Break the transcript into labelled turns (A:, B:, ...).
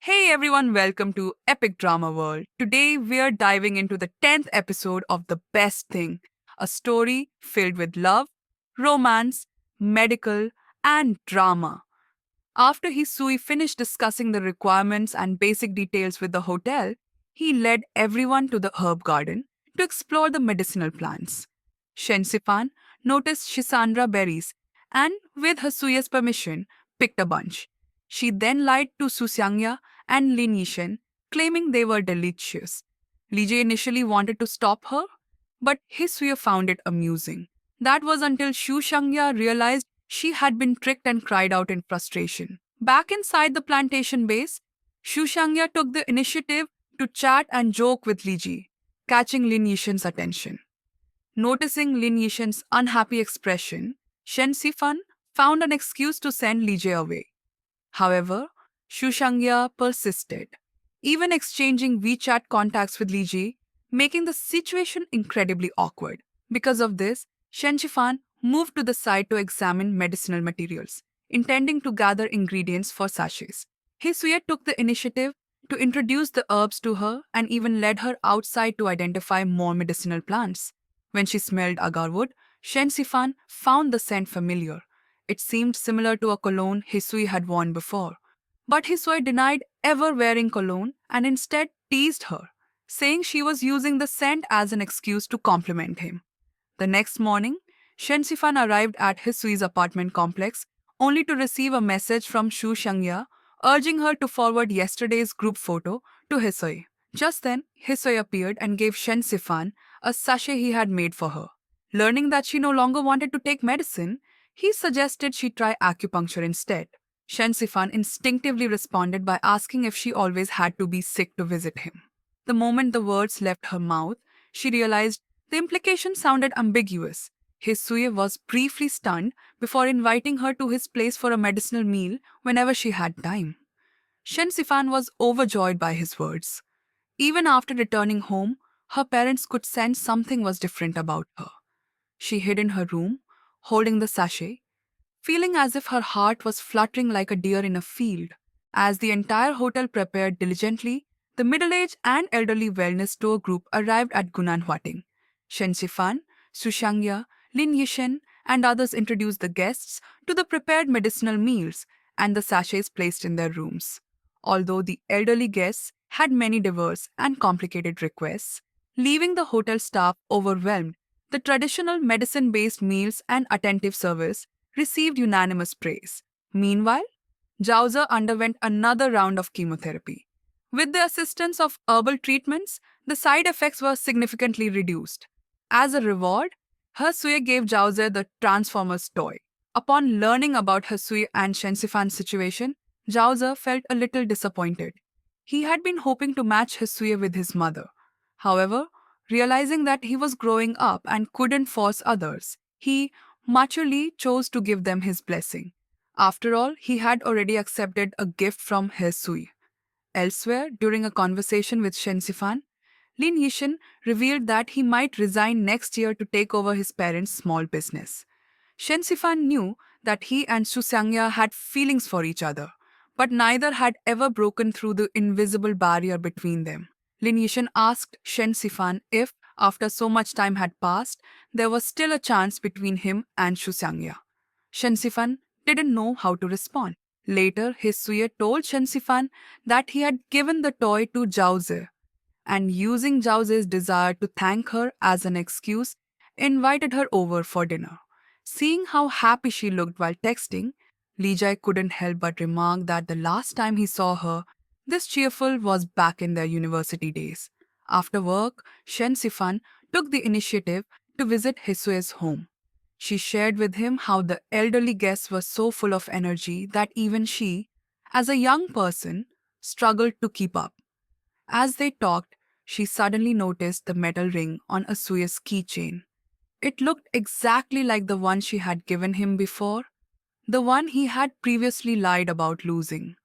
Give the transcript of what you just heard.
A: Hey everyone, welcome to Epic Drama World. Today we are diving into the 10th episode of The Best Thing, a story filled with love, romance, medical, and drama. After Hisui finished discussing the requirements and basic details with the hotel, he led everyone to the herb garden to explore the medicinal plants. Shensifan noticed Shisandra berries and, with Hisui's permission, picked a bunch. She then lied to Susyangya and Lin Yishen, claiming they were delicious. Li Jie initially wanted to stop her, but Hisuya found it amusing. That was until Shu Shangya realized she had been tricked and cried out in frustration. Back inside the plantation base, Shu Shangya took the initiative to chat and joke with Li Ji, catching Lin Yishen's attention. Noticing Lin Yishen's unhappy expression, Shen Sifan found an excuse to send Li Jie away. However, Shu Shangya persisted, even exchanging WeChat contacts with Li Ji, making the situation incredibly awkward. Because of this, Shen Shifan moved to the site to examine medicinal materials, intending to gather ingredients for sachets. Hisuye took the initiative to introduce the herbs to her and even led her outside to identify more medicinal plants. When she smelled agarwood, Shen Sifan found the scent familiar. It seemed similar to a cologne Hisui had worn before. But Hisui denied ever wearing cologne and instead teased her, saying she was using the scent as an excuse to compliment him. The next morning, Shensifan arrived at Hisui's apartment complex only to receive a message from Shu Shangya urging her to forward yesterday's group photo to Hisui. Just then, Hisui appeared and gave Shensifan a sachet he had made for her. Learning that she no longer wanted to take medicine, he suggested she try acupuncture instead. Shensifan instinctively responded by asking if she always had to be sick to visit him. The moment the words left her mouth, she realized the implication sounded ambiguous. Hisuye was briefly stunned before inviting her to his place for a medicinal meal whenever she had time. Shensifan was overjoyed by his words. Even after returning home, her parents could sense something was different about her. She hid in her room, holding the sachet, feeling as if her heart was fluttering like a deer in a field. As the entire hotel prepared diligently, the middle-aged and elderly wellness tour group arrived at Gunan Huating. Shen Shifan, Sushangya, Lin Yishen, and others introduced the guests to the prepared medicinal meals and the sachets placed in their rooms. Although the elderly guests had many diverse and complicated requests, leaving the hotel staff overwhelmed, the traditional medicine based meals and attentive service received unanimous praise. Meanwhile, Jauzer underwent another round of chemotherapy. With the assistance of herbal treatments, the side effects were significantly reduced. As a reward, Hesui gave Jauzer the Transformers toy. Upon learning about Hesui and Shensifan's situation, Jauzer felt a little disappointed. He had been hoping to match Hesui with his mother. However, realizing that he was growing up and couldn't force others, he maturely chose to give them his blessing. After all, he had already accepted a gift from Hesui. Elsewhere, during a conversation with Shensifan, Lin Yishen revealed that he might resign next year to take over his parents' small business. Shensifan knew that he and Susangya had feelings for each other, but neither had ever broken through the invisible barrier between them. Lin Yishen asked Shensifan if, after so much time had passed, there was still a chance between him and Susangya. Shensifan didn't know how to respond. Later, Hisuye told Shensifan that he had given the toy to Zhaoze and, using Zhaoze's desire to thank her as an excuse, invited her over for dinner. Seeing how happy she looked while texting, Li Jai couldn't help but remark that the last time he saw her, this cheerful was back in their university days. After work, Shen Sifan took the initiative to visit Hisue's home. She shared with him how the elderly guests were so full of energy that even she, as a young person, struggled to keep up. As they talked, she suddenly noticed the metal ring on Asuya's keychain. It looked exactly like the one she had given him before, the one he had previously lied about losing.